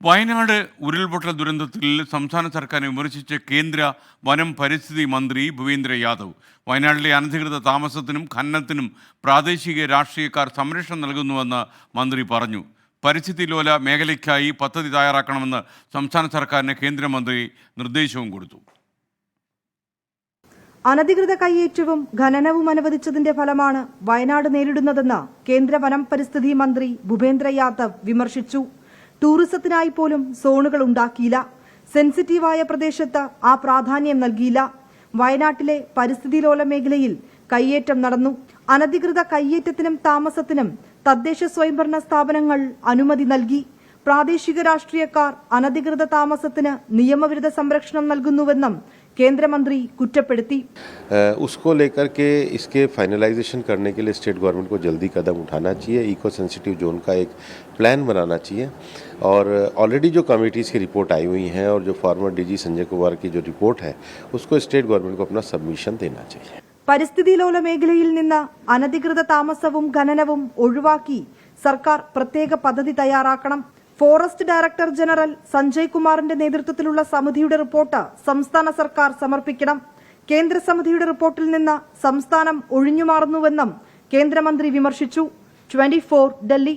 വയനാട് ഉരുൾപൊട്ടൽ ദുരന്തത്തിൽ സംസ്ഥാന സർക്കാരിനെ വിമർശിച്ച കേന്ദ്ര വനം പരിസ്ഥിതി മന്ത്രി ഭൂപേന്ദ്ര യാദവ് വയനാട്ടിലെ അനധികൃത താമസത്തിനും ഖനനത്തിനും പ്രാദേശിക രാഷ്ട്രീയക്കാർ സംരക്ഷണം നൽകുന്നുവെന്ന് മന്ത്രി പറഞ്ഞു. പരിസ്ഥിതി ലോല മേഖലയ്ക്കായി പദ്ധതി തയ്യാറാക്കണമെന്ന് സംസ്ഥാന സർക്കാരിന് കേന്ദ്രമന്ത്രി നിർദ്ദേശവും കൊടുത്തു. അനധികൃത കയ്യേറ്റവും ഖനനവും അനുവദിച്ചതിന്റെ ഫലമാണ് വയനാട് നേരിടുന്നതെന്ന് കേന്ദ്ര വനം പരിസ്ഥിതി മന്ത്രി ഭൂപേന്ദ്ര യാദവ് വിമർശിച്ചു. ടൂറിസത്തിനായി പോലും സോണുകൾ ഉണ്ടാക്കിയില്ല. സെൻസിറ്റീവായ പ്രദേശത്ത് ആ പ്രാധാന്യം നൽകിയില്ല. വയനാട്ടിലെ പരിസ്ഥിതി ലോല മേഖലയിൽ കയ്യേറ്റം നടന്നു. അനധികൃത കയ്യേറ്റത്തിനും താമസത്തിനും തദ്ദേശ സ്വയംഭരണ സ്ഥാപനങ്ങൾ അനുമതി നൽകി. പ്രാദേശിക രാഷ്ട്രീയക്കാർ അനധികൃത താമസത്തിന് നിയമവിരുദ്ധ സംരക്ഷണം നൽകുന്നുവെന്നും കേന്ദ്രമന്ത്രി കുറ്റപ്പെടുത്തി. उसको लेकर के इसके फाइनलाइजेशन करने के लिए स्टेट गवर्नमेंट को जल्दी कदम उठाना चाहिए. इको सेंसिटिव जोन का एक प्लान बनाना चाहिए और ऑलरेडी जो कमेटीज़ की रिपोर्ट आई हुई हैं और जो फॉर्मर डीजी संजय कुमार की जो रिपोर्ट है उसको स्टेट गवर्नमेंट को अपना सबमिशन देना चाहिए. പരിസ്ഥിതി ലോല മേഖലയിൽ നിന്ന് അനധികൃത താമസവും ഖനനവും ഒഴിവാക്കി സർക്കാർ പ്രത്യേക പദ്ധതി തയ്യാറാക്കണം. ഫോറസ്റ്റ് ഡയറക്ടർ ജനറൽ സഞ്ജയ് കുമാറിന്റെ നേതൃത്വത്തിലുള്ള സമിതിയുടെ റിപ്പോർട്ട് സംസ്ഥാന സർക്കാർ സമർപ്പിക്കണം. കേന്ദ്ര സമിതിയുടെ റിപ്പോർട്ടിൽ നിന്ന് സംസ്ഥാനം ഒഴിഞ്ഞുമാറുന്നുവെന്നും കേന്ദ്രമന്ത്രി വിമർശിച്ചു. 24 ഡൽഹി.